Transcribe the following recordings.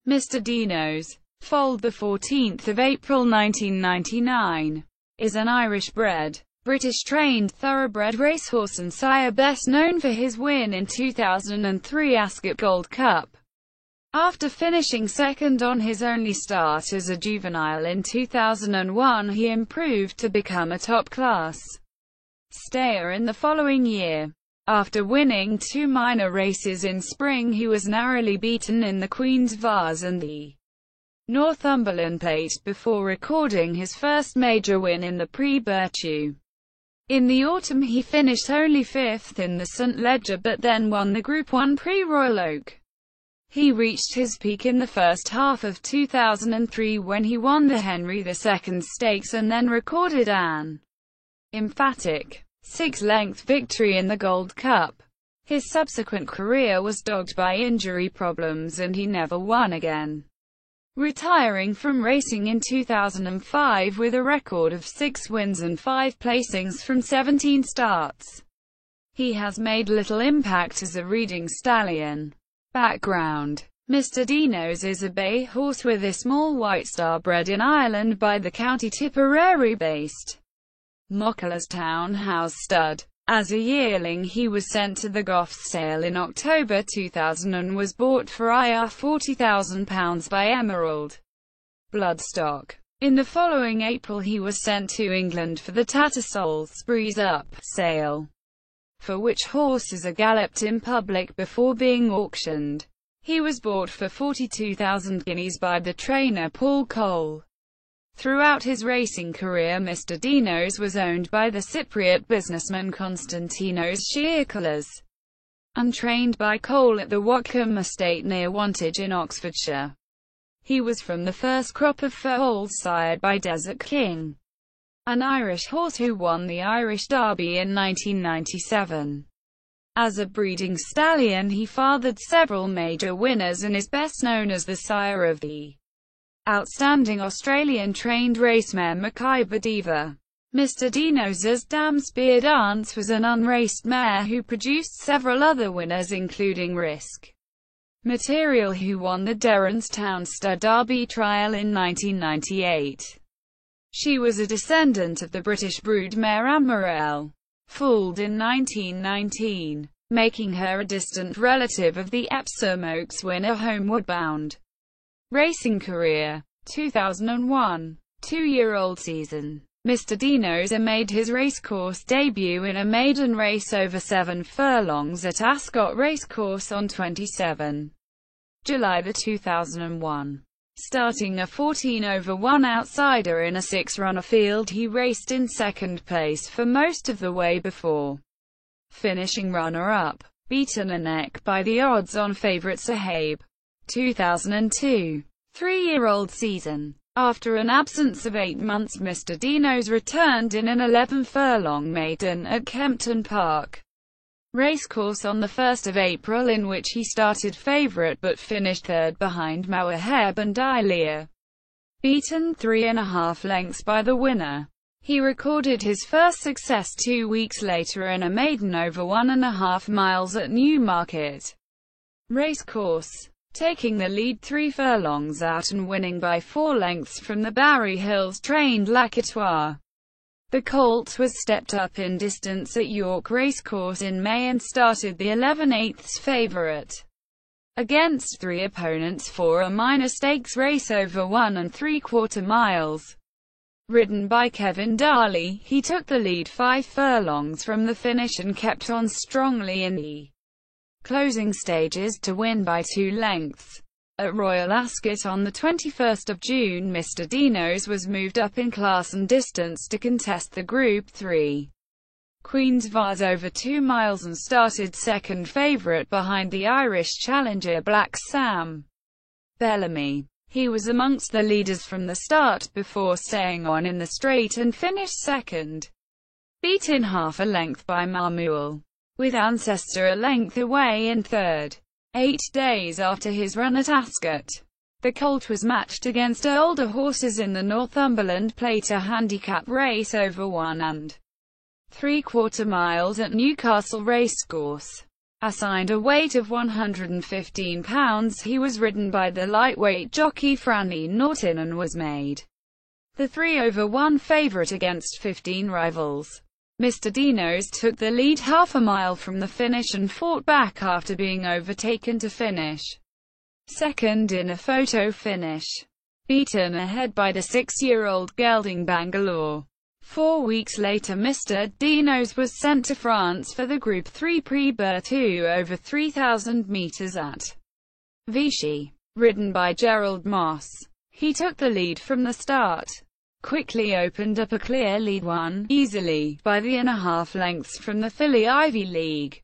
Mr. Dino's Fold, the 14th of April 1999, is an Irish-bred, British-trained thoroughbred racehorse and sire best known for his win in 2003 Ascot Gold Cup. After finishing second on his only start as a juvenile in 2001, he improved to become a top-class stayer in the following year. After winning 2 minor races in spring, he was narrowly beaten in the Queen's Vase and the Northumberland Plate before recording his first major win in the Prix Berthoud. In the autumn he finished only 5th in the St. Leger but then won the Group 1 Prix Royal Oak. He reached his peak in the first half of 2003 when he won the Henry II Stakes and then recorded an emphatic 6-length victory in the Gold Cup. His subsequent career was dogged by injury problems and he never won again, retiring from racing in 2005 with a record of 6 wins and 5 placings from 17 starts. He has made little impact as a breeding stallion. Background: Mr. Dino's is a bay horse with a small white star bred in Ireland by the County Tipperary-based Mocklerstown House stud. As a yearling he was sent to the Goffs sale in October 2000 and was bought for £40,000 by Emerald Bloodstock. In the following April he was sent to England for the Tattersall's Breeze Up sale, for which horses are galloped in public before being auctioned. He was bought for 42,000 guineas by the trainer Paul Cole. Throughout his racing career, Mr. Dino's was owned by the Cypriot businessman Konstantinos Shiakolas and trained by Cole at the Watcombe estate near Wantage in Oxfordshire. He was from the first crop of foals sired by Desert King, an Irish horse who won the Irish Derby in 1997. As a breeding stallion he fathered several major winners and is best known as the sire of the outstanding Australian-trained racemare Makaiba Diva. Mr. Dino's Dam Spear Dance was an unraced mare who produced several other winners including Risk Material, who won the Derranstown Stud Derby Trial in 1998. She was a descendant of the British broodmare Amarelle, foaled in 1919, making her a distant relative of the Epsom Oaks winner Homeward Bound. Racing career: 2001, 2-year-old season. Mr. Dino's made his racecourse debut in a maiden race over 7 furlongs at Ascot Racecourse on 27 July 2001. Starting a 14/1 outsider in a 6-runner field, he raced in second place for most of the way before finishing runner-up, beaten a neck by the odds-on favourite Sahib. 2002, 3-year-old season. After an absence of 8 months, Mr. Dino's returned in an 11-furlong maiden at Kempton Park Racecourse on the 1st of April, in which he started favourite but finished third behind Mawaheb and Ilea, beaten 3.5 lengths by the winner. He recorded his first success 2 weeks later in a maiden over 1.5 miles at Newmarket Racecourse, taking the lead 3 furlongs out and winning by 4 lengths from the Barry Hills-trained Lacatois. The colt was stepped up in distance at York Racecourse in May and started the 11/8 favourite against 3 opponents for a minor stakes race over 1 3/4 miles. Ridden by Kevin Darley, he took the lead 5 furlongs from the finish and kept on strongly in the closing stages to win by 2 lengths. At Royal Ascot on the 21st of June, Mr. Dino's was moved up in class and distance to contest the Group 3 Queen's Vase over 2 miles and started second favourite behind the Irish challenger Black Sam Bellamy. He was amongst the leaders from the start before staying on in the straight and finished second, beaten half a length by Marmuel, with Ancestor a length away in third. 8 days after his run at Ascot, the colt was matched against older horses in the Northumberland Plate, a handicap race over 1 3/4 miles at Newcastle Racecourse. Assigned a weight of 115 pounds, he was ridden by the lightweight jockey Franny Norton and was made the 3/1 favourite against 15 rivals. Mr. Dinos took the lead half a mile from the finish and fought back after being overtaken to finish second in a photo finish, beaten ahead by the 6-year-old gelding Bangalore. 4 weeks later, Mr. Dinos was sent to France for the Group 3 Prix Berthoud over 3,000 metres at Vichy. Ridden by Gerald Moss, he took the lead from the start, quickly opened up a clear lead, won easily by the 1.5 lengths from the filly Ivy League.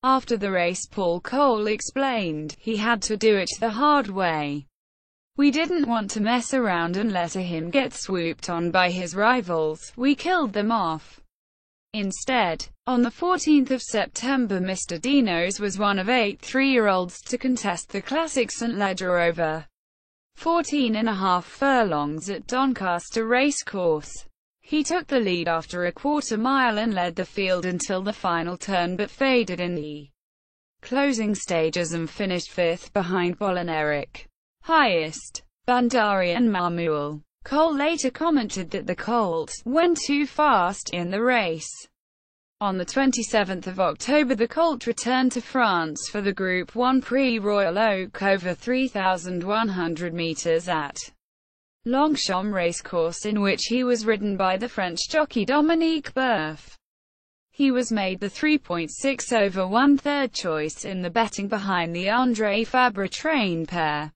After the race, Paul Cole explained, "He had to do it the hard way. We didn't want to mess around and let him get swooped on by his rivals. We killed them off instead." On the 14th of September, Mr. Dinos was one of 8 3-year-olds to contest the Classic St. Leger over 14.5 furlongs at Doncaster Racecourse. He took the lead after a quarter mile and led the field until the final turn, but faded in the closing stages and finished 5th behind Bolineric, Highest, Bandari and Mamuel. Cole later commented that the colt went too fast in the race. On the 27th of October, the colt returned to France for the Group 1 Prix Royal Oak over 3,100 metres at Longchamp Racecourse, in which he was ridden by the French jockey Dominique Boeuf. He was made the 3.6 over 1/3 choice in the betting behind the André Fabre trained pair,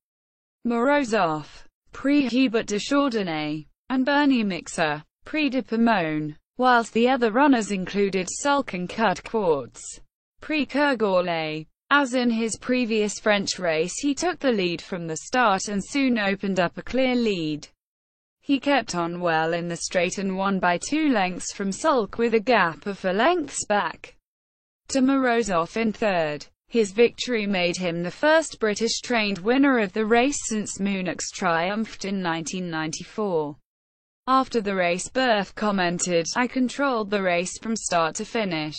Morozov, Prix Hubert de Chardonnay, and Bernie Mixer, Prix de Pomone, whilst the other runners included Sulk and Cud Quartz, Prix Kergorlet. As in his previous French race, he took the lead from the start and soon opened up a clear lead. He kept on well in the straight and won by 2 lengths from Sulk, with a gap of 4 lengths back to Morozov in third. His victory made him the first British-trained winner of the race since Munich triumphed in 1994. After the race, Boeuf commented, "I controlled the race from start to finish.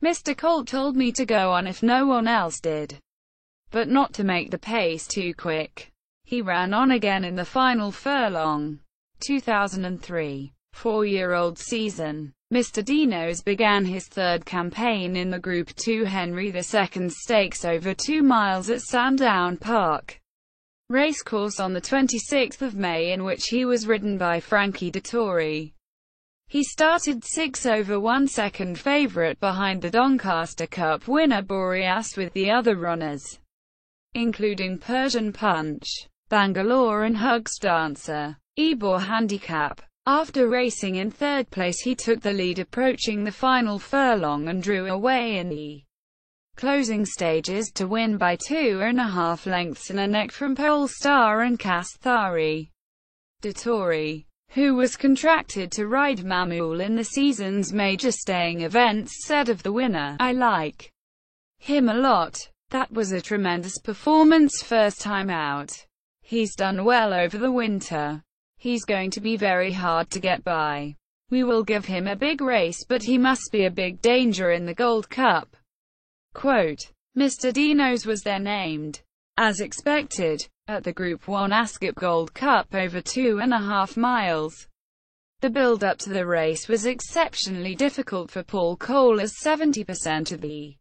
Mr. Colt told me to go on if no one else did, but not to make the pace too quick." He ran on again in the final furlong. 2003 4-year-old season. Mr. Dinos began his third campaign in the Group 2 Henry II Stakes over 2 miles at Sandown Park Racecourse on the 26th of May, in which he was ridden by Frankie Dettori. He started 6 over 1 second favourite behind the Doncaster Cup winner Boreas, with the other runners, including Persian Punch, Bangalore and Hugs Dancer, Ebor Handicap. After racing in third place, he took the lead approaching the final furlong and drew away in the closing stages to win by 2.5 lengths and a neck from Polestar and Kasthari. Dettori, who was contracted to ride Mamuel in the season's major staying events, said of the winner, "I like him a lot. That was a tremendous performance first time out. He's done well over the winter. He's going to be very hard to get by. We will give him a big race, but he must be a big danger in the Gold Cup." Quote, Mr. Dinos was then named, as expected, at the Group 1 Ascot Gold Cup over 2.5 miles. The build-up to the race was exceptionally difficult for Paul Cole, as 70% of the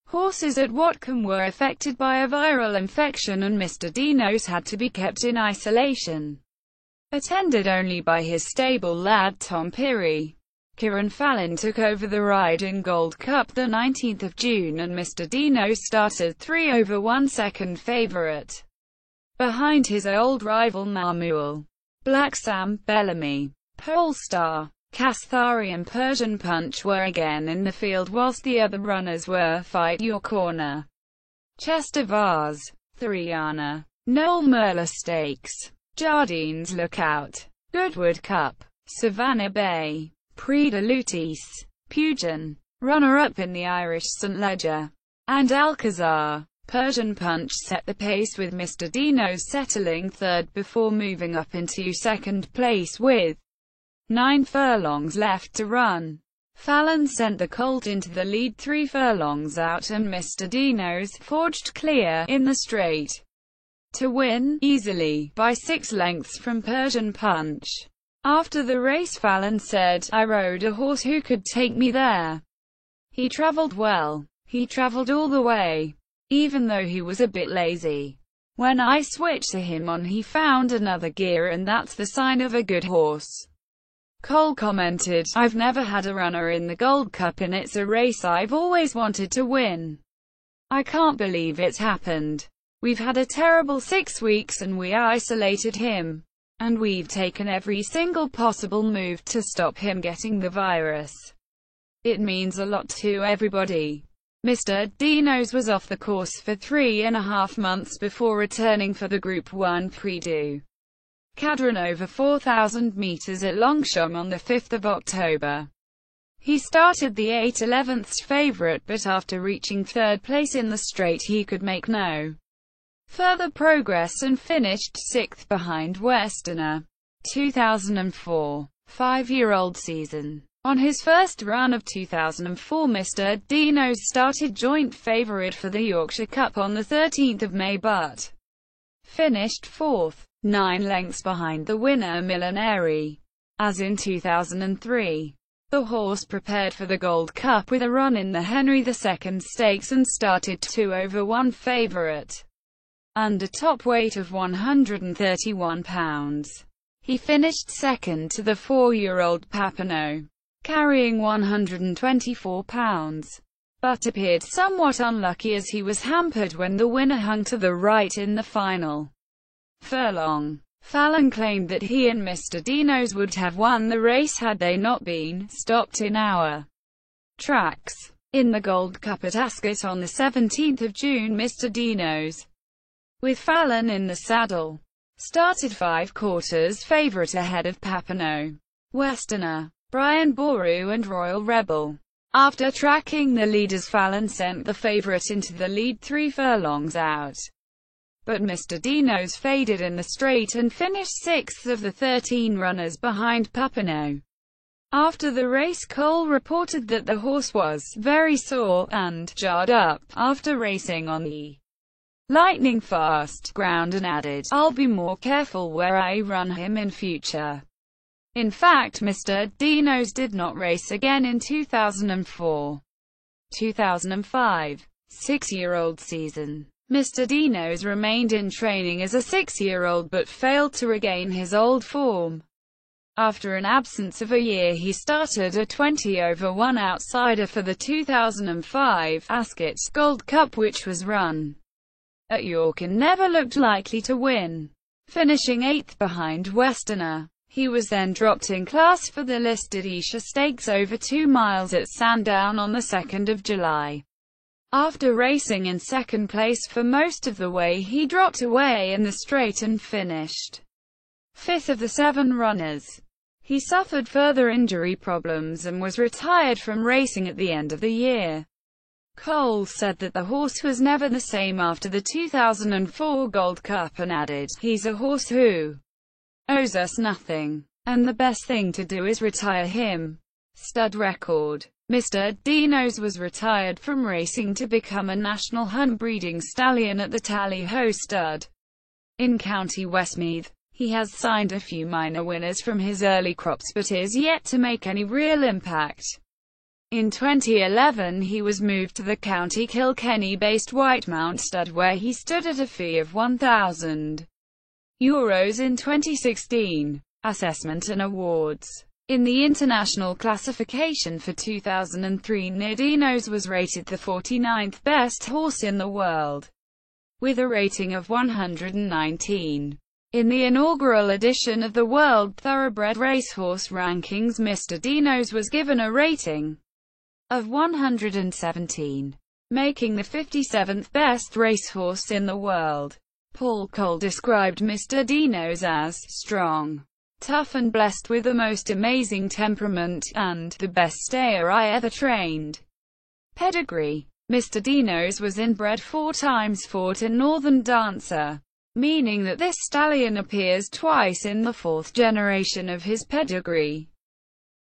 horses at Watcombe were affected by a viral infection, and Mr. Dinos had to be kept in isolation, attended only by his stable lad Tom Pirrie. Kieran Fallon took over the ride in Gold Cup the 19th of June, and Mr. Dinos started 3 over 1 second favourite behind his old rival Mamuel. Black Sam, Bellamy, Polestar, Kasthari and Persian Punch were again in the field, whilst the other runners were Fight Your Corner, Chester Vase, Thuriana, Noel Merla Stakes, Jardines Lookout, Goodwood Cup, Savannah Bay, Prix de Lutece, Pugin, runner-up in the Irish St. Leger, and Alcazar. Persian Punch set the pace, with Mr. Dinos settling third before moving up into second place with 9 furlongs left to run. Fallon sent the colt into the lead 3 furlongs out, and Mr. Dinos forged clear in the straight to win easily by 6 lengths from Persian Punch. After the race, Fallon said, "I rode a horse who could take me there. He traveled well. He traveled all the way, even though he was a bit lazy. When I switched to him on, he found another gear, and that's the sign of a good horse." Cole commented, "I've never had a runner in the Gold Cup, and it's a race I've always wanted to win. I can't believe it's happened. We've had a terrible 6 weeks, and we isolated him. And we've taken every single possible move to stop him getting the virus. It means a lot to everybody." Mr. Dinos was off the course for 3.5 months before returning for the Group 1 Prix du Cadran over 4,000 meters at Longchamp on the 5th of October. He started the 8/11th favorite, but after reaching 3rd place in the straight, he could make no further progress and finished 6th behind Westerner. 2004 5-year-old season. On his first run of 2004, Mr. Dinos started joint favourite for the Yorkshire Cup on the 13th of May but finished 4th, 9 lengths behind the winner Millenary. As in 2003, the horse prepared for the Gold Cup with a run in the Henry II Stakes and started 2/1 favourite, under top weight of 131 pounds. He finished second to the 4-year-old Papineau, carrying 124 pounds, but appeared somewhat unlucky as he was hampered when the winner hung to the right in the final furlong. Fallon claimed that he and Mr. Dinos would have won the race had they not been stopped in our tracks. In the Gold Cup at Ascot on the 17th of June, Mr. Dinos, with Fallon in the saddle, started 5/4 favourite ahead of Papineau, Westerner, Brian Boru and Royal Rebel. After tracking the leaders, Fallon sent the favourite into the lead 3 furlongs out, but Mr. Dinos faded in the straight and finished 6th of the 13 runners behind Papineau. After the race, Cole reported that the horse was very sore and jarred up after racing on the lightning fast ground, and added, "I'll be more careful where I run him in future." In fact, Mr. Dinos did not race again in 2004. 2005 6-year-old season. Mr. Dinos remained in training as a 6-year-old but failed to regain his old form. After an absence of a year, he started a 20/1 outsider for the 2005 Ascot Gold Cup, which was run at York and never looked likely to win, finishing 8th behind Westerner. He was then dropped in class for the listed Esher Stakes over 2 miles at Sandown on the 2nd of July. After racing in 2nd place for most of the way, he dropped away in the straight and finished 5th of the 7 runners. He suffered further injury problems and was retired from racing at the end of the year. Cole said that the horse was never the same after the 2004 Gold Cup and added, "He's a horse who owes us nothing, and the best thing to do is retire him." Stud record. Mr. Dinos was retired from racing to become a national hunt breeding stallion at the Tally-Ho Stud in County Westmeath. He has signed a few minor winners from his early crops but is yet to make any real impact. In 2011 he was moved to the County Kilkenny-based Whitemount Stud, where he stood at a fee of €1,000 in 2016. Assessment and awards. In the international classification for 2003, Dinos was rated the 49th best horse in the world, with a rating of 119. In the inaugural edition of the World Thoroughbred Racehorse Rankings, Mr. Dinos was given a rating of 117, making the 57th best racehorse in the world. Paul Cole described Mr. Dinos as strong, tough and blessed with the most amazing temperament, and the best stayer I ever trained. Pedigree. Mr. Dinos was inbred 4 times, fought in Northern Dancer, meaning that this stallion appears twice in the 4th generation of his pedigree.